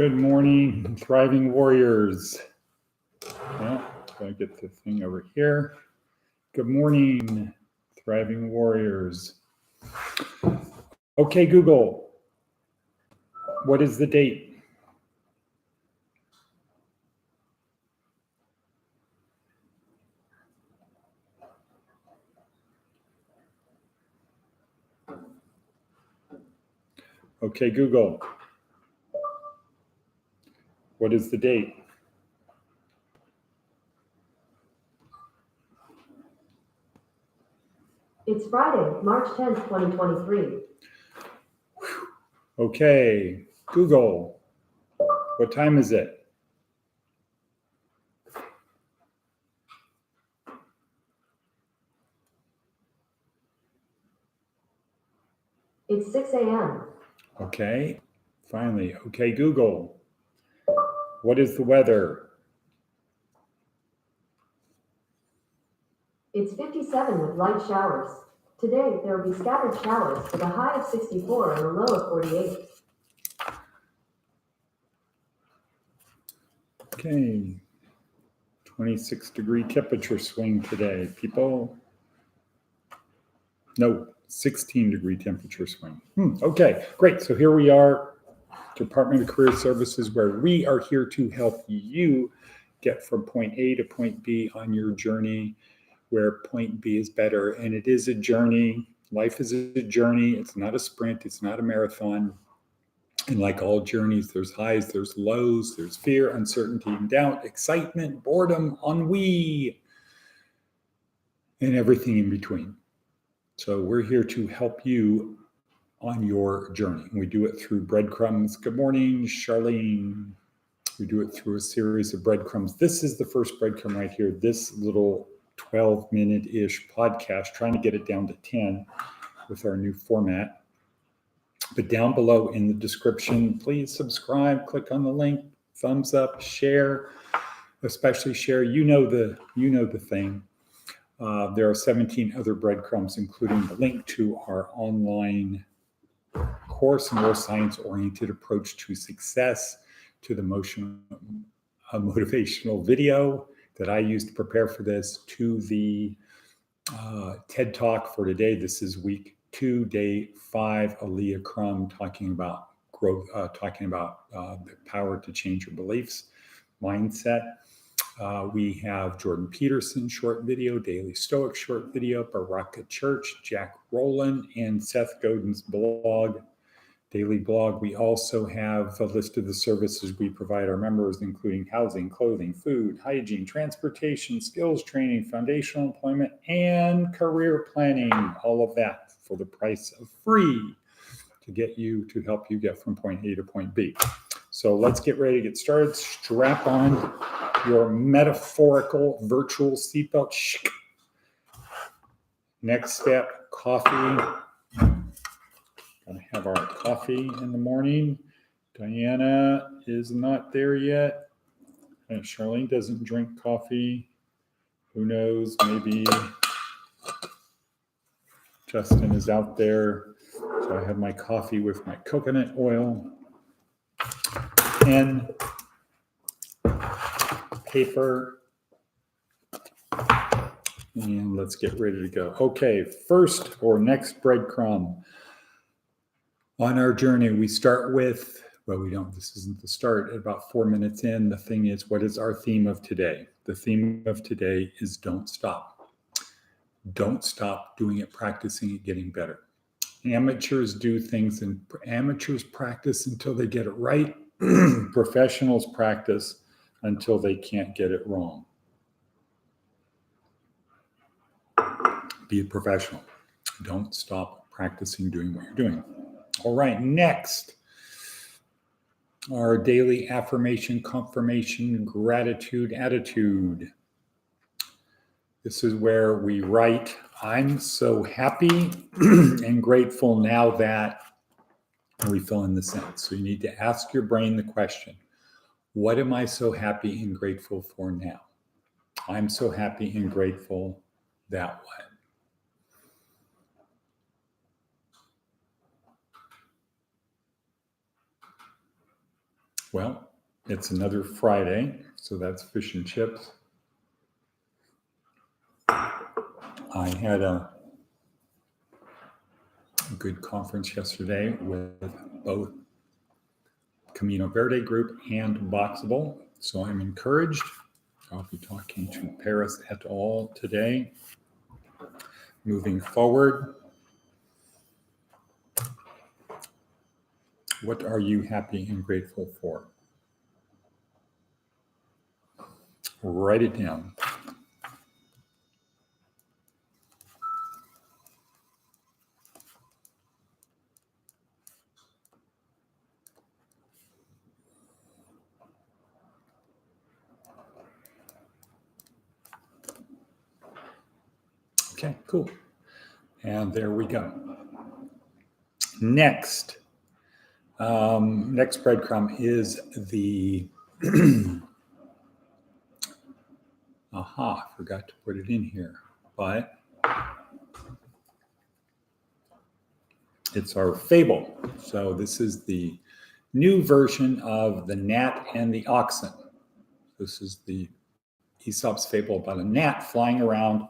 Good morning, thriving warriors. Well, gotta get the thing over here. Good morning, thriving warriors. Okay, Google, what is the date? Okay, Google, what is the date? It's Friday, March 10th, 2023. Okay, Google, what time is it? It's 6 a.m. Okay, finally. Okay, Google, what is the weather? It's 57 with light showers. Today, there will be scattered showers with a high of 64 and a low of 48. Okay, 26-degree temperature swing today, people. No, 16-degree temperature swing. Okay, great. So here we are, Department of Career Services, where we are here to help you get from point A to point B on your journey, where point B is better. And it is a journey. Life is a journey. It's not a sprint. It's not a marathon. And like all journeys, there's highs, there's lows, there's fear, uncertainty, and doubt, excitement, boredom, ennui, and everything in between. So we're here to help you on your journey. We do it through breadcrumbs. Good morning, Charlene. We do it through a series of breadcrumbs. This is the first breadcrumb right here, this little 12-minute-ish podcast, trying to get it down to 10 with our new format. But down below in the description, please subscribe, click on the link, thumbs up, share, especially share. You know the thing. There are 17 other breadcrumbs, including the link to our online course, neuroscience-oriented approach to success, to the motivational video that I used to prepare for this, to the TED Talk for today. This is week 2, day 5, Aaliyah Crum talking about growth, talking about the power to change your beliefs, mindset. We have Jordan Peterson short video, Daily Stoic short video, Baraka Church, Jack Rowland, and Seth Godin's blog, daily blog. We also have a list of the services we provide our members, including housing, clothing, food, hygiene, transportation, skills training, foundational employment, and career planning. All of that for the price of free to help you get from point A to point B. So let's get ready to get started. Strap on your metaphorical virtual seatbelt. Next step, coffee. Gonna have our coffee in the morning. Diana is not there yet. And Charlene doesn't drink coffee. Who knows? Maybe Justin is out there. So I have my coffee with my coconut oil, pen, paper, and let's get ready to go. Okay, first or next breadcrumb. On our journey, we start with, well, we don't, this isn't the start, at about 4 minutes in. The thing is, what is our theme of today? The theme of today is don't stop. Don't stop doing it, practicing it, getting better. Amateurs do things and amateurs practice until they get it right. Professionals practice until they can't get it wrong. Be a professional. Don't stop practicing doing what you're doing. All right, next, our daily affirmation, confirmation, gratitude, attitude. This is where we write, I'm so happy and grateful now that, we fill in the sentence. So you need to ask your brain the question, what am I so happy and grateful for now? I'm so happy and grateful that what? Well, it's another Friday, so that's fish and chips. I had a good conference yesterday with both Camino Verde Group and Boxable, so I'm encouraged. I'll be talking to Paris et al. Today. Moving forward, what are you happy and grateful for? Write it down. Okay, cool. And there we go. Next breadcrumb is the, forgot to put it in here, but it's our fable. So this is the new version of the gnat and the oxen. This is the Aesop's fable about a gnat flying around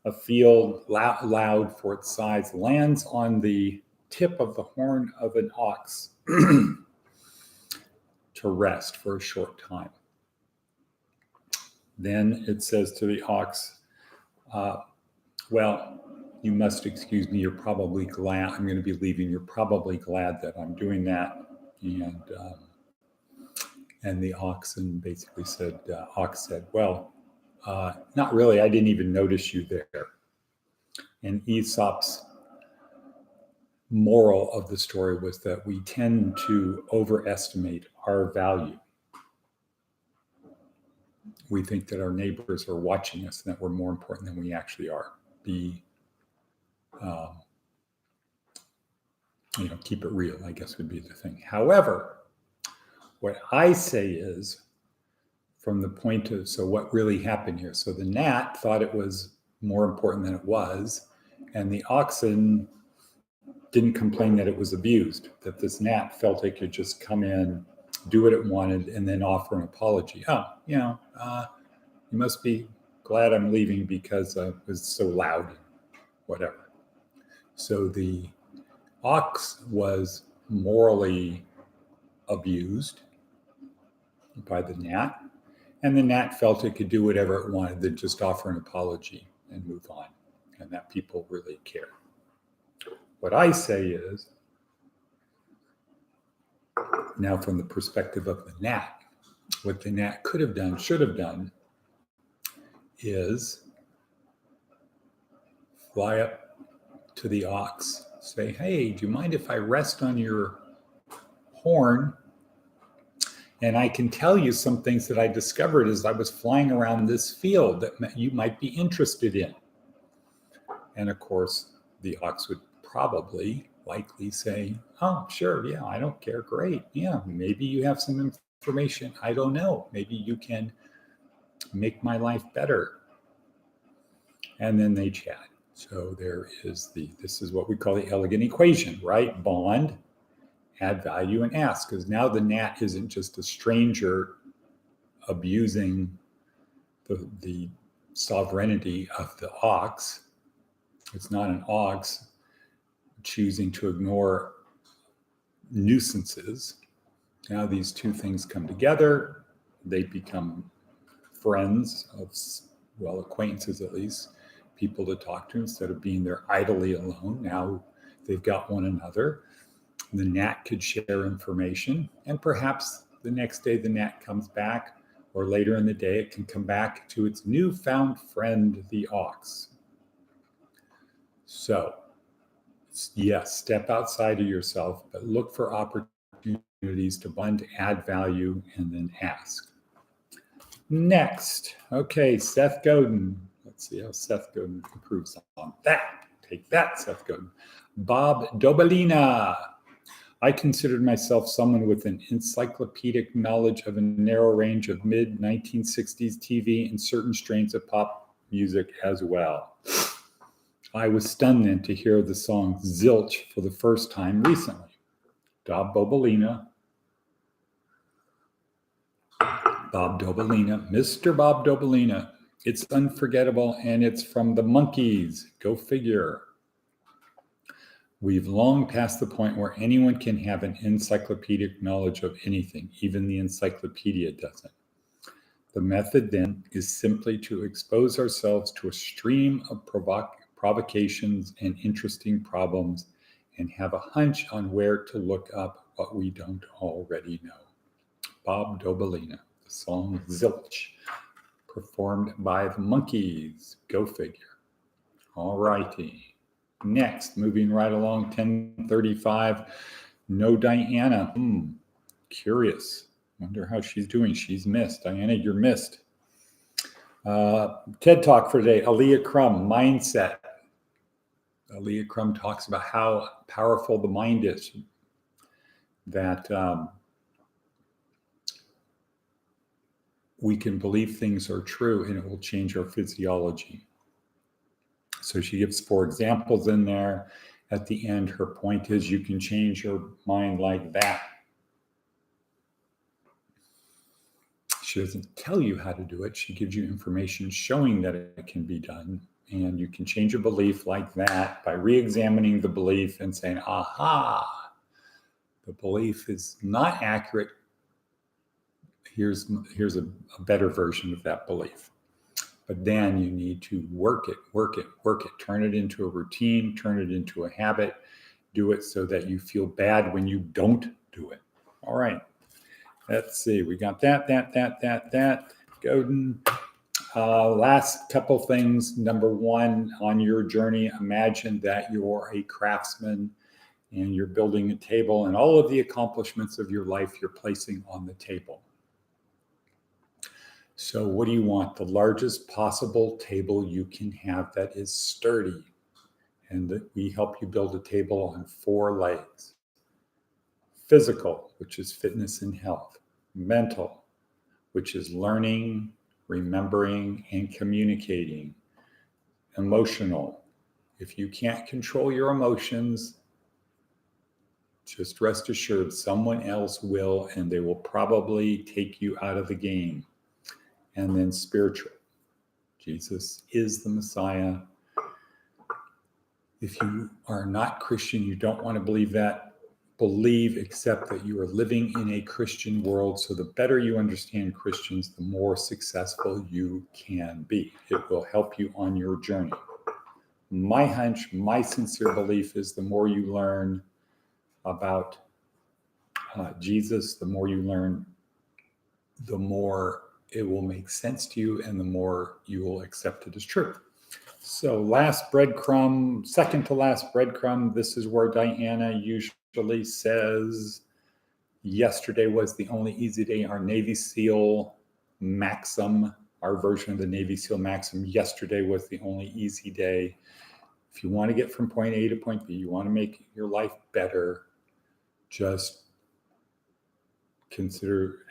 a field loud for its size, lands on the tip of the horn of an ox to rest for a short time. Then it says to the ox, well, you must excuse me, you're probably glad, I'm going to be leaving, you're probably glad that I'm doing that. And the oxen basically said, ox said, well, not really, I didn't even notice you there. And Aesop's moral of the story was that we tend to overestimate our value. We think that our neighbors are watching us and that we're more important than we actually are. Keep it real, I guess would be the thing. However, what I say is, from the point of, so what really happened here? So the gnat thought it was more important than it was, and the oxen didn't complain that it was abused, that this gnat felt it could just come in, do what it wanted, and then offer an apology. You must be glad I'm leaving because it was so loud, whatever. So the ox was morally abused by the gnat, and the gnat felt it could do whatever it wanted, then just offer an apology and move on, and that people really care. What I say is, now from the perspective of the gnat, what the gnat could have done, should have done, is fly up to the ox, say, hey, do you mind if I rest on your horn? And I can tell you some things that I discovered as I was flying around this field that you might be interested in. And of course, the ox would likely say, oh, sure, yeah, I don't care, great. Yeah, maybe you have some information. I don't know. Maybe you can make my life better. And then they chat. So there is this is what we call the elegant equation, right? Bond, add value, and ask. Because now the gnat isn't just a stranger abusing the sovereignty of the ox. It's not an ox choosing to ignore nuisances. Now these two things come together. They become friends acquaintances at least, people to talk to instead of being there idly alone. Now they've got one another. The gnat could share information, and perhaps the next day the gnat comes back, or later in the day it can come back to its newfound friend, the ox. So, yes, step outside of yourself, but look for opportunities to bond, add value, and then ask. Next, okay, Seth Godin. Let's see how Seth Godin improves on that. Take that, Seth Godin. Bob Dobalina. I considered myself someone with an encyclopedic knowledge of a narrow range of mid-1960s TV and certain strains of pop music as well. I was stunned then to hear the song Zilch for the first time recently. Dobalina Bob Dobalina, Mr. Bob Dobalina. It's unforgettable, and it's from the Monkees. Go figure. We've long passed the point where anyone can have an encyclopedic knowledge of anything. Even the encyclopedia doesn't. The method then is simply to expose ourselves to a stream of provocations and interesting problems and have a hunch on where to look up what we don't already know. Bob Dobalina, the song Zilch, performed by the Monkees. Go figure. All righty. Next, moving right along, 10:35. No Diana. Curious. Wonder how she's doing. She's missed. Diana, you're missed. TED Talk for today. Aaliyah Crum, Mindset. Aaliyah Crum talks about how powerful the mind is. That we can believe things are true and it will change our physiology. So she gives 4 examples in there. At the end, her point is you can change your mind like that. She doesn't tell you how to do it. She gives you information showing that it can be done. And you can change your belief like that by re-examining the belief and saying, aha, the belief is not accurate. Here's a better version of that belief. But then you need to work it, turn it into a routine, turn it into a habit, do it so that you feel bad when you don't do it. All right. Let's see. We got that. Godin. Last couple things. Number 1, on your journey, imagine that you're a craftsman and you're building a table and all of the accomplishments of your life you're placing on the table. So what do you want? The largest possible table you can have that is sturdy. And that we help you build a table on 4 legs. Physical, which is fitness and health. Mental, which is learning, remembering, and communicating. Emotional. If you can't control your emotions, just rest assured someone else will, and they will probably take you out of the game. And then spiritual. Jesus is the Messiah. If you are not Christian, you don't want to believe that. Believe, except that you are living in a Christian world. So the better you understand Christians, the more successful you can be. It will help you on your journey. My hunch, my sincere belief is the more you learn about Jesus, the more you learn, the more it will make sense to you and the more you will accept it as true. So last breadcrumb, second to last breadcrumb, this is where Diana usually says, yesterday was the only easy day. Our Navy SEAL maxim, our version of the Navy SEAL maxim, yesterday was the only easy day. If you want to get from point A to point B, you want to make your life better, just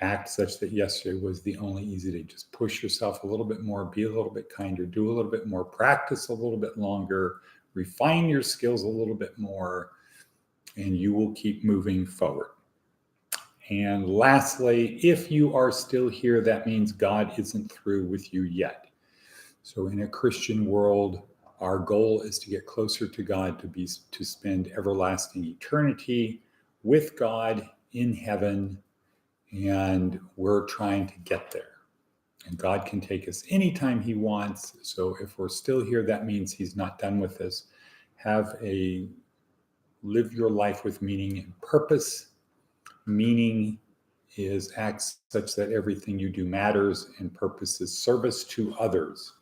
act such that yesterday was the only easy day. Just push yourself a little bit more, be a little bit kinder, do a little bit more, practice a little bit longer, refine your skills a little bit more, and you will keep moving forward. And lastly, if you are still here, that means God isn't through with you yet. So in a Christian world, our goal is to get closer to God, to spend everlasting eternity with God in heaven. And we're trying to get there. And God can take us anytime he wants. So if we're still here, that means he's not done with us. Live your life with meaning and purpose. Meaning is act such that everything you do matters, and purpose is service to others.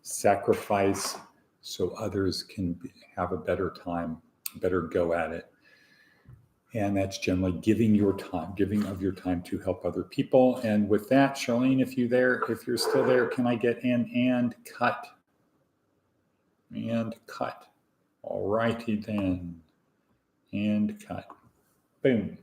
Sacrifice so others can have a better time, better go at it. And that's generally giving of your time to help other people. And with that, Charlene, if you're still there, can I get an and cut? And cut. All righty then. And cut. Boom.